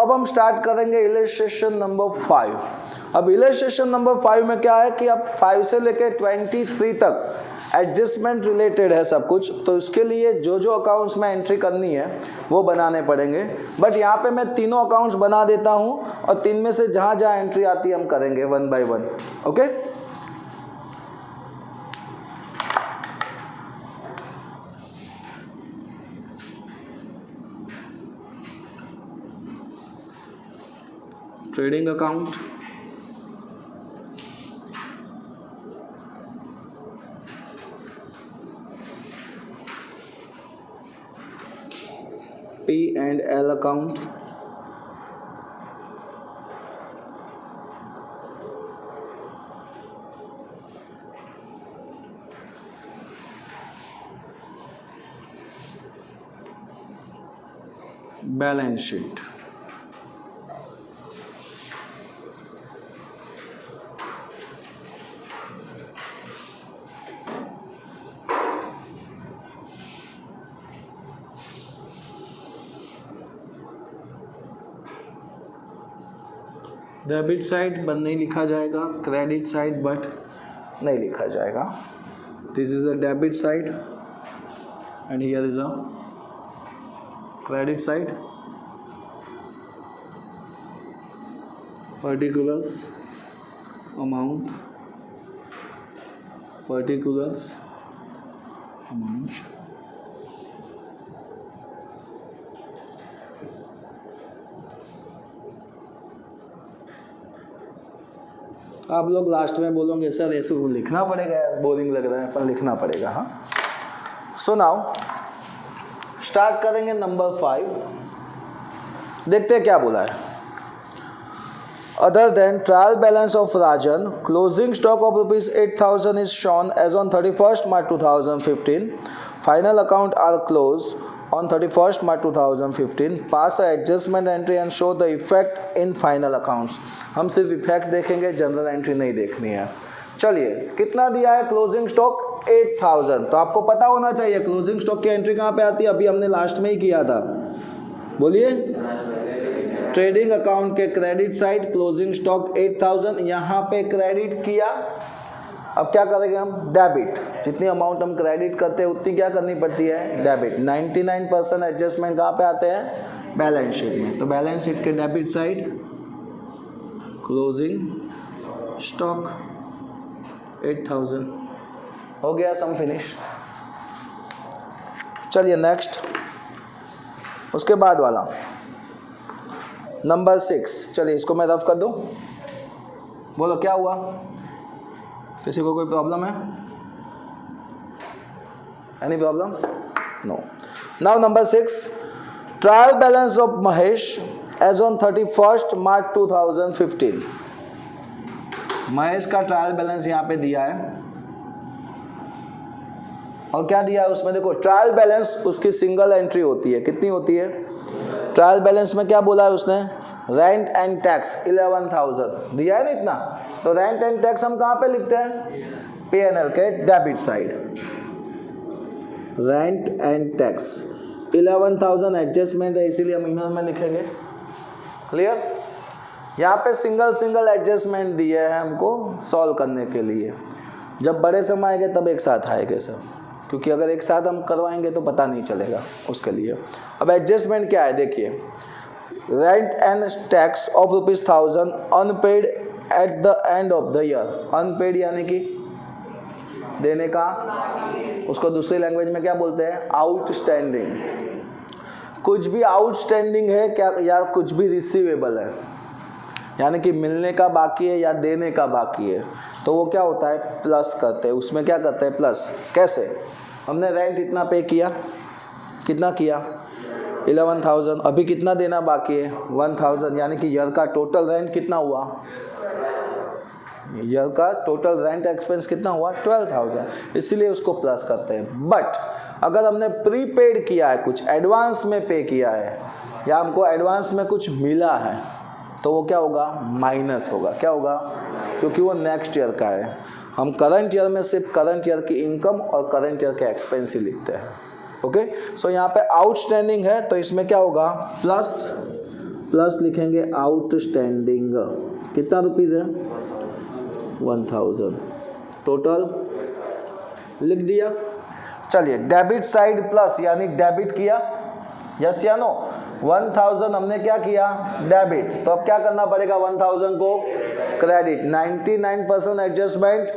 अब हम स्टार्ट करेंगे इलस्ट्रेशन नंबर 5। अब इलस्ट्रेशन नंबर 5 में क्या है कि अब 5 से लेके 23 तक एडजस्टमेंट रिलेटेड है सब कुछ, तो उसके लिए जो जो अकाउंट्स में एंट्री करनी है वो बनाने पड़ेंगे। बट यहाँ पे मैं तीनों अकाउंट्स बना देता हूँ और तीन में से जहाँ जहाँ एंट्री आती है हम करेंगे 1 by 1। Okay, trading account, P&L account, balance sheet, debit side but नहीं लिखा जाएगा, क्रेडिट साइड बट नहीं लिखा जाएगा। This is a debit side and here is a credit side. Particulars amount, particulars amount, आप लोग लास्ट में बोलोगे सर ऐसे लिखना पड़ेगा, बोरिंग लग रहा है, पर लिखना पड़ेगा। हाँ, सो नाउ स्टार्ट करेंगे नंबर 5। देखते हैं क्या बोला है। Other than trial balance of Rajan, closing stock of ₹8,000 is shown as on 31st March 2015। Final account are close on 31st March 2015. Pass a adjustment entry and show the effect in final accounts. हम सिर्फ effect देखेंगे, general entry नहीं देखनी है। चलिए, कितना दिया है क्लोजिंग स्टॉक 8,000। तो आपको पता होना चाहिए क्लोजिंग स्टॉक की एंट्री कहाँ पे आती है, अभी हमने लास्ट में ही किया था। बोलिए, ट्रेडिंग अकाउंट के क्रेडिट साइड क्लोजिंग स्टॉक 8,000, यहाँ पे क्रेडिट किया। अब क्या करेंगे हम, डेबिट। जितनी अमाउंट हम क्रेडिट करते हैं उतनी क्या करनी पड़ती है, डेबिट। 99% एडजस्टमेंट कहाँ पे आते हैं, बैलेंस शीट में। तो बैलेंस शीट के डेबिट साइड क्लोजिंग स्टॉक 8,000 हो गया, सम फिनिश। चलिए नेक्स्ट, उसके बाद वाला नंबर 6। चलिए इसको मैं रफ कर दूं। बोलो क्या हुआ, किसी को कोई प्रॉब्लम है? Any problem? No. Now number 6, trial balance of Mahesh as on 31st March 2015। महेश का ट्रायल बैलेंस यहाँ पे दिया है और क्या दिया है उसमें, देखो ट्रायल बैलेंस उसकी सिंगल एंट्री होती है। कितनी होती है ट्रायल बैलेंस में? क्या बोला है उसने, रेंट एंड टैक्स 11,000 दिया है ना इतना। तो रेंट एंड टैक्स हम कहाँ पे लिखते हैं, P&L के debit side. Rent and tax 11,000 adjustment है, इसीलिए हम इनर में लिखेंगे। क्लियर? यहाँ पे सिंगल सिंगल एडजस्टमेंट दिए हैं हमको सॉल्व करने के लिए। जब बड़े सम आएंगे तब एक साथ आएंगे सब, क्योंकि अगर एक साथ हम करवाएंगे तो पता नहीं चलेगा उसके लिए। अब एडजस्टमेंट क्या है देखिए, rent and tax of ₹1,000 unpaid at the end of the year. Unpaid यानी कि देने का, उसको दूसरी लैंग्वेज में क्या बोलते हैं, आउटस्टैंडिंग। कुछ भी आउटस्टैंडिंग है क्या, या कुछ भी रिसीवेबल है, यानी कि मिलने का बाकी है या देने का बाकी है, तो वो क्या होता है, प्लस करते हैं। उसमें क्या करते हैं, प्लस। कैसे, हमने रेंट इतना पे किया, कितना किया 11,000, अभी कितना देना बाकी है 1,000, यानी कि ईयर का टोटल रेंट कितना हुआ, ईयर का टोटल रेंट एक्सपेंस कितना हुआ 12,000, इसलिए उसको प्लस करते हैं। बट अगर हमने प्रीपेड किया है, कुछ एडवांस में पे किया है, या हमको एडवांस में कुछ मिला है, तो वो क्या होगा, माइनस होगा। क्या होगा, क्योंकि वो नेक्स्ट ईयर का है। हम करंट ईयर में सिर्फ करंट ईयर की इनकम और करंट ईयर के एक्सपेंस ही लिखते हैं। ओके, सो यहाँ पे आउटस्टैंडिंग है तो इसमें क्या होगा, प्लस प्लस लिखेंगे आउटस्टैंडिंग, कितना रुपीज़ है 1000, टोटल लिख दिया। चलिए डेबिट साइड प्लस यानी डेबिट किया, यस या नो, 1000 हमने क्या किया डेबिट, तो अब क्या करना पड़ेगा 1000 को credit, 99% adjustment,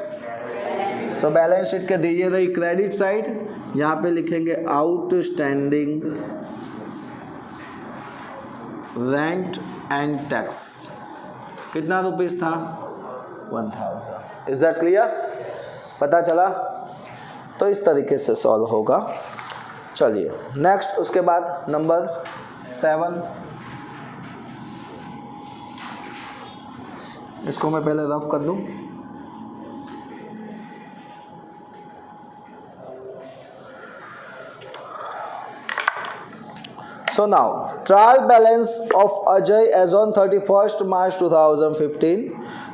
so balance sheet के दिए रही क्रेडिट साइड, यहाँ पे लिखेंगे आउटस्टैंडिंग रेंट एंड टैक्स, कितना रुपीस था 1000। इज दैट क्लियर, पता चला? तो इस तरीके से सॉल्व होगा। चलिए नेक्स्ट, उसके बाद नंबर 7, इसको मैं पहले रफ कर दूं। So now trial balance of Ajay as on 31st March 2015,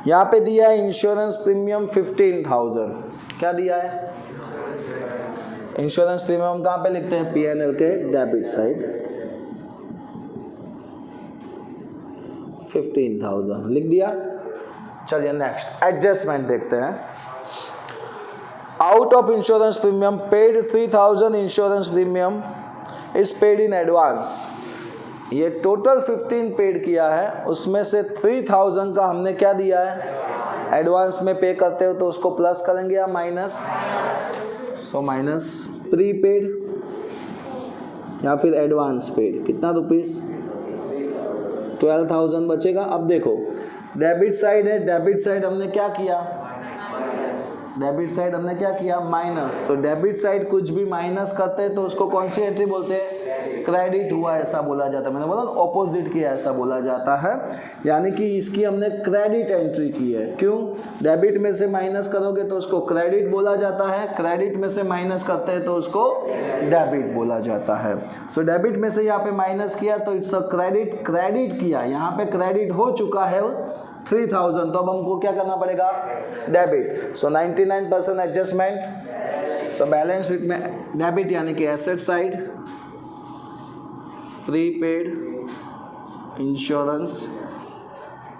यहाँ पे दिया है इंश्योरेंस प्रीमियम 15,000, क्या दिया है इंश्योरेंस प्रीमियम, कहाँ पे लिखते हैं P&L के डेबिट साइड 15,000 लिख दिया। चलिए नेक्स्ट एडजस्टमेंट देखते हैं। Out of insurance premium paid 3,000 insurance premium is paid in advance, ये टोटल 15 पेड किया है, उसमें से 3000 का हमने क्या दिया है एडवांस में पे करते हो, तो उसको प्लस करेंगे या माइनस, सो माइनस प्रीपेड या फिर एडवांस पेड, कितना रुपीस 12,000 बचेगा। अब देखो डेबिट साइड है, डेबिट साइड हमने क्या किया, डेबिट साइड हमने क्या किया माइनस, तो डेबिट साइड कुछ भी माइनस करते हैं तो उसको कौन सी एंट्री बोलते हैं क्रेडिट हुआ ऐसा बोला जाता है, मैंने बोला ऑपोजिट किया ऐसा बोला जाता है, यानी कि इसकी हमने क्रेडिट एंट्री की है। क्यों, डेबिट में से माइनस करोगे तो उसको क्रेडिट बोला जाता है, क्रेडिट में से माइनस करते हैं तो उसको डेबिट बोला जाता है। सो डेबिट में से यहाँ पे माइनस किया तो इट्स अ क्रेडिट, क्रेडिट किया, यहाँ पे क्रेडिट हो चुका है 3000, तो अब हमको क्या करना पड़ेगा डेबिट, सो 99% एडजस्टमेंट, सो बैलेंस शीट में डेबिट यानी कि asset side prepaid insurance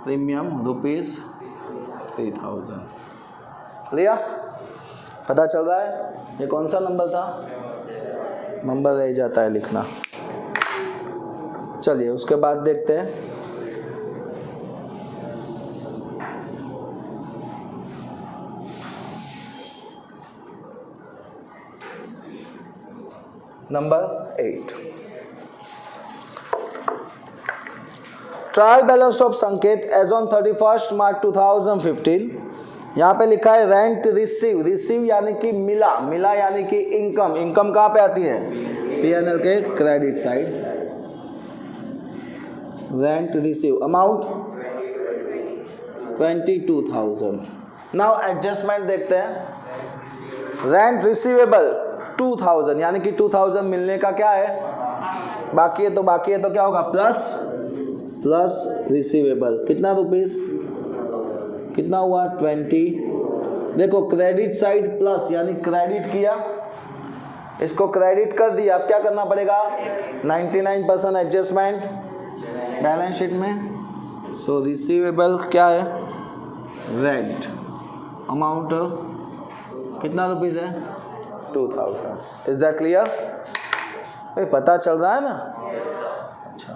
premium rupees 3000 लिया, पता चल रहा है ये कौन सा नंबर था, नंबर रह जाता है लिखना। चलिए उसके बाद देखते हैं नंबर 8, ट्रायल बैलेंस ऑफ संकेत एज ऑन 31st मार्च 2015, यहाँ पे लिखा है रेंट रिसीव, रिसीव यानी कि मिला, मिला यानी कि इनकम, इनकम कहाँ पे आती है P&L के credit side, rent receive amount 22,000। Now adjustment देखते हैं, रेंट रिसीवेबल 2000 यानी कि 2000 मिलने का क्या है बाकी है, तो बाकी है तो क्या होगा प्लस, प्लस रिसीवेबल कितना रुपीस, कितना हुआ 20। देखो क्रेडिट साइड प्लस यानी क्रेडिट किया, इसको क्रेडिट कर दिया, अब क्या करना पड़ेगा 99% एडजस्टमेंट बैलेंस शीट में, सो रिसीवेबल क्या है रेंट अमाउंट कितना रुपीस है 2000। इज दैट क्लियर, भाई पता चल रहा है ना। अच्छा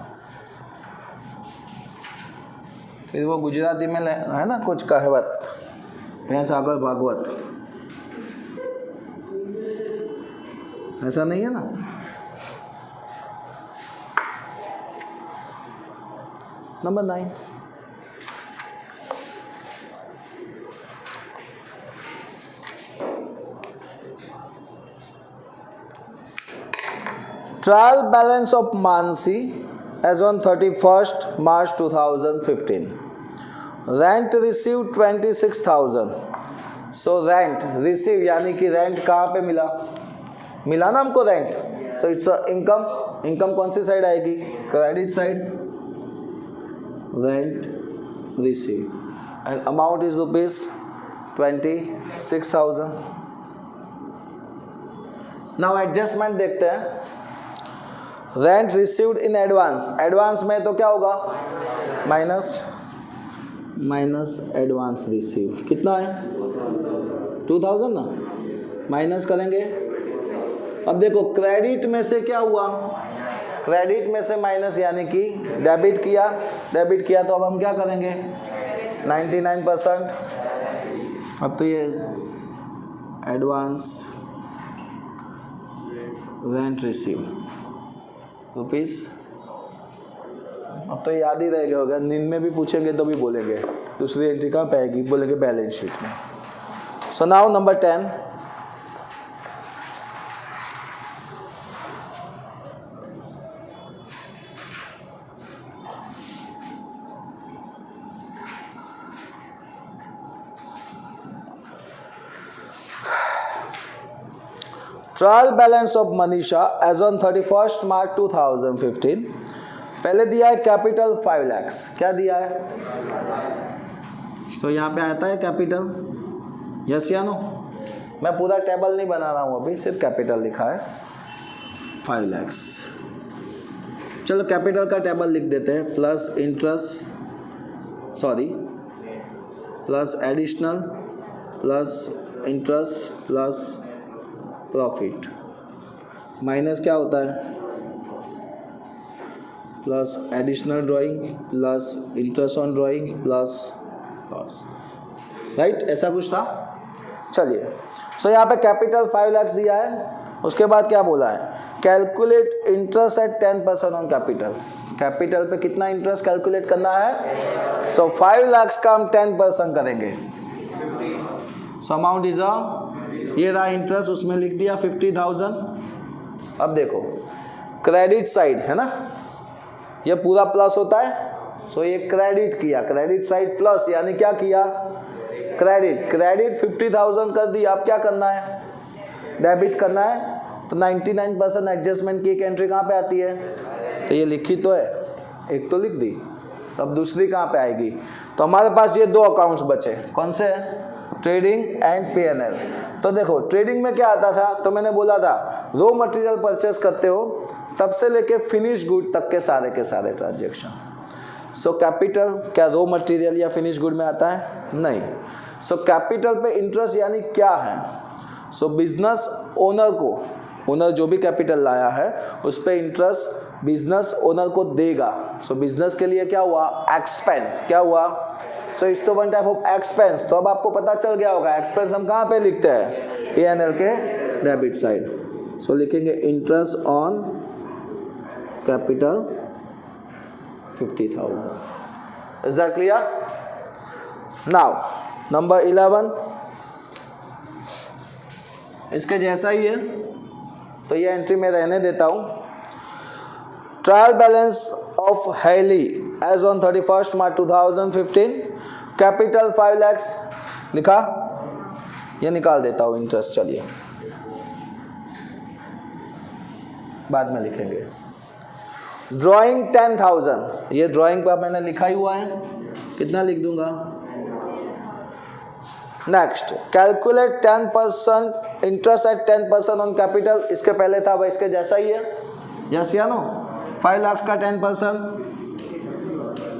फिर वो गुजराती में है ना कुछ कहावत, भैंस आगर भागवत, ऐसा नहीं है ना। Number 9, trial balance of Mansi as on 31st March 2015, rent receive 26,000, so rent receive यानी कि रेंट कहाँ पे मिला, मिला ना हमको rent, so it's income, income कौन सी साइड आएगी credit side, rent receive and amount is rupees 26,000। Now adjustment देखते हैं, rent received in advance, advance में तो क्या होगा माइनस एडवांस रिसीव, कितना है 2000 ना, माइनस करेंगे। अब देखो क्रेडिट में से क्या हुआ, क्रेडिट में से माइनस यानी कि डेबिट किया तो अब हम क्या करेंगे 99%। अब तो ये एडवांस रेंट रिसीव रुपीस, अब तो याद ही रह गया होगा, नींद में भी पूछेंगे तो भी बोलेंगे। दूसरी एंट्री कहाँ पे आएगी, बोलेंगे बैलेंस शीट में। So now number 10, trial balance of Manisha as on 31 March 2015। पहले दिया है कैपिटल 5 लाख, क्या दिया है, सो यहाँ पे आता है कैपिटल, यस या नो। मैं पूरा टेबल नहीं बना रहा हूँ अभी, सिर्फ कैपिटल लिखा है 5 लाख। चलो कैपिटल का टेबल लिख देते हैं, plus interest, sorry plus additional, plus interest, plus profit, minus क्या होता है plus additional drawing, plus interest on drawing, plus loss, right, ऐसा कुछ था। चलिए, सो यहाँ पे कैपिटल 5 लाख दिया है। उसके बाद क्या बोला है, calculate interest eight 10% on capital, capital पे कितना इंटरेस्ट कैलकुलेट करना है, सो 5 लाख का हम 10% करेंगे। सो अमाउंट इज ये रहा इंटरेस्ट, उसमें लिख दिया 50,000। अब देखो क्रेडिट साइड है ना, ये पूरा प्लस होता है, सो ये क्रेडिट किया, क्रेडिट साइड प्लस यानी क्या किया क्रेडिट 50,000 कर दिया। अब क्या करना है, डेबिट करना है, तो 99% एडजस्टमेंट की एक एंट्री कहाँ पे आती है, तो ये लिखी तो है, एक तो लिख दी, अब दूसरी कहाँ पे आएगी, तो हमारे पास ये 2 अकाउंट्स बचे, कौन से हैं, ट्रेडिंग एंड P&L। तो देखो ट्रेडिंग में क्या आता था, तो मैंने बोला था रॉ मटेरियल परचेस करते हो तब से लेके फिनिश गुड तक के सारे ट्रांजेक्शन। सो कैपिटल क्या रॉ मटेरियल या फिनिश गुड में आता है, नहीं। सो कैपिटल पे इंटरेस्ट यानी क्या है, सो बिजनेस ओनर को, ओनर जो भी कैपिटल लाया है उस पे इंटरेस्ट बिजनेस ओनर को देगा। सो बिजनेस के लिए क्या हुआ, एक्सपेंस, क्या हुआ, so it's one type of expense. तो अब आपको पता चल गया होगा एक्सपेंस हम कहाँ पे लिखते हैं, P&L के डेबिट साइड। सो लिखेंगे interest on capital 50,000। Is that clear? Now number 11, इसके जैसा ही है तो ये एंट्री मैं रहने देता हूँ। Trial balance of Haley as on 31 March 2015, capital 5 lakh लिखा, ये निकाल देता हूँ इंटरेस्ट, चलिए बाद में लिखेंगे। ड्राइंग 10,000, ये ड्राइंग पर मैंने लिखा ही हुआ है, कितना लिख दूंगा। Next, calculate 10% interest eight 10% on capital, इसके पहले था भाई, इसके जैसा ही है, यस या नो। 5 लाख का 10%,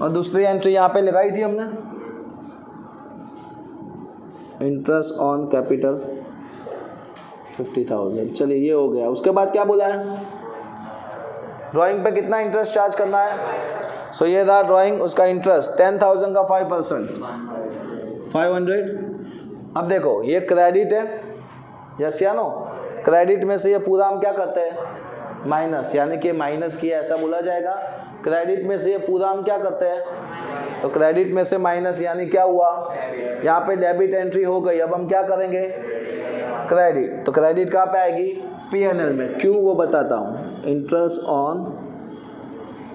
और दूसरी एंट्री यहाँ पे लगाई थी हमने, इंटरेस्ट ऑन कैपिटल 50,000। चलिए ये हो गया। उसके बाद क्या बोला है, ड्राइंग पे कितना इंटरेस्ट चार्ज करना है, सो ये था ड्राइंग, उसका इंटरेस्ट 10,000 का 5%, 500। अब देखो ये क्रेडिट है, यस या नो, क्रेडिट में से ये पूरा हम क्या करते हैं, माइनस, यानी कि माइनस किया ऐसा बोला जाएगा। क्रेडिट में से ये पूरा हम क्या करते हैं, तो क्रेडिट में से माइनस यानी क्या हुआ, यहाँ पे डेबिट एंट्री हो गई। अब हम क्या करेंगे, क्रेडिट, तो क्रेडिट कहाँ पे आएगी, P&L में, क्यों वो बताता हूँ। इंटरेस्ट ऑन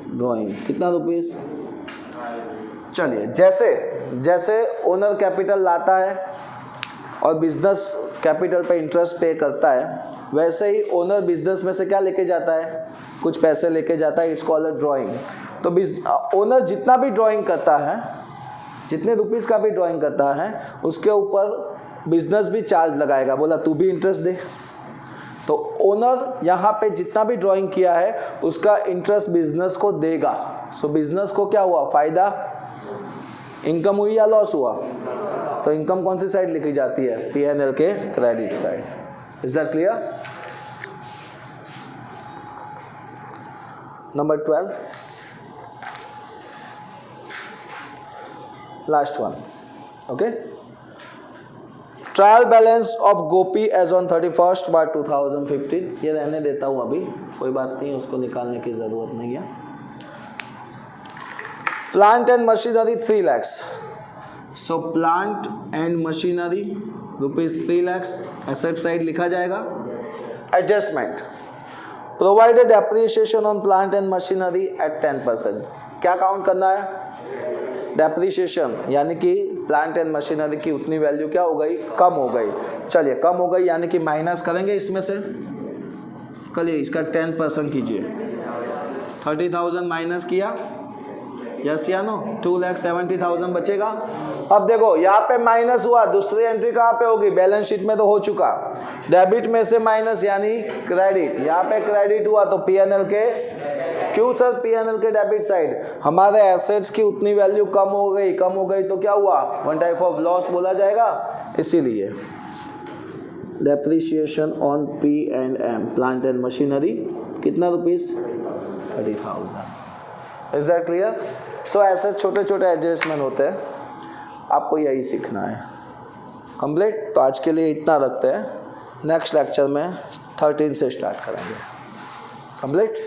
ड्राइंग कितना रुपीस, चलिए जैसे ओनर कैपिटल लाता है और बिजनेस कैपिटल पे इंटरेस्ट पे करता है, वैसे ही ओनर बिजनेस में से क्या लेके जाता है, कुछ पैसे लेके जाता है, इट्स कॉल्ड अ ड्राइंग। तो ओनर जितना भी ड्राइंग करता है, जितने रुपीस का भी ड्राइंग करता है, उसके ऊपर बिजनेस भी चार्ज लगाएगा, बोला तू भी इंटरेस्ट दे। तो ओनर यहाँ पे जितना भी ड्राइंग किया है उसका इंटरेस्ट बिजनेस को देगा। सो बिजनेस को क्या हुआ, फायदा, इनकम हुई या लॉस हुआ? तो इनकम कौन सी साइड लिखी जाती है? P&L के credit side. Is that clear? Number 12, last one, okay. Trial balance of Gopi as on 31st March 2015, ये रहने देता हूँ अभी, कोई बात नहीं, उसको निकालने की ज़रूरत नहीं है। Plant and machinery 3 lakhs, so plant and machinery ₹3 lakhs, asset side लिखा जाएगा। Adjustment, provided depreciation on plant and machinery at 10%, क्या काउंट करना है? डेप्रिसिएशन, यानी कि प्लांट एंड मशीनरी की उतनी वैल्यू क्या हो गई, कम हो गई। चलिए कम हो गई यानी कि माइनस करेंगे इसमें से, चलिए इसका 10% कीजिए। 30,000 माइनस किया, यस या नो, 2,70,000 बचेगा। अब देखो यहाँ पे माइनस हुआ, दूसरी एंट्री कहाँ पे होगी? बैलेंस शीट में तो हो चुका, डेबिट में से माइनस यानी क्रेडिट, यहाँ पे क्रेडिट हुआ तो P&L के, क्यों सर P&L के डेबिट साइड? हमारे एसेट्स की उतनी वैल्यू कम हो गई तो क्या हुआ? वन टाइप ऑफ लॉस बोला जाएगा, इसीलिए depreciation on P&M, plant and machinery, कितना rupees? 30,000। Is that clear? So ऐसे छोटे छोटे एडजस्टमेंट होते हैं, आपको यही सीखना है। कंप्लीट? तो आज के लिए इतना रखते हैं, नेक्स्ट लेक्चर में 13 से स्टार्ट करेंगे। कंप्लीट?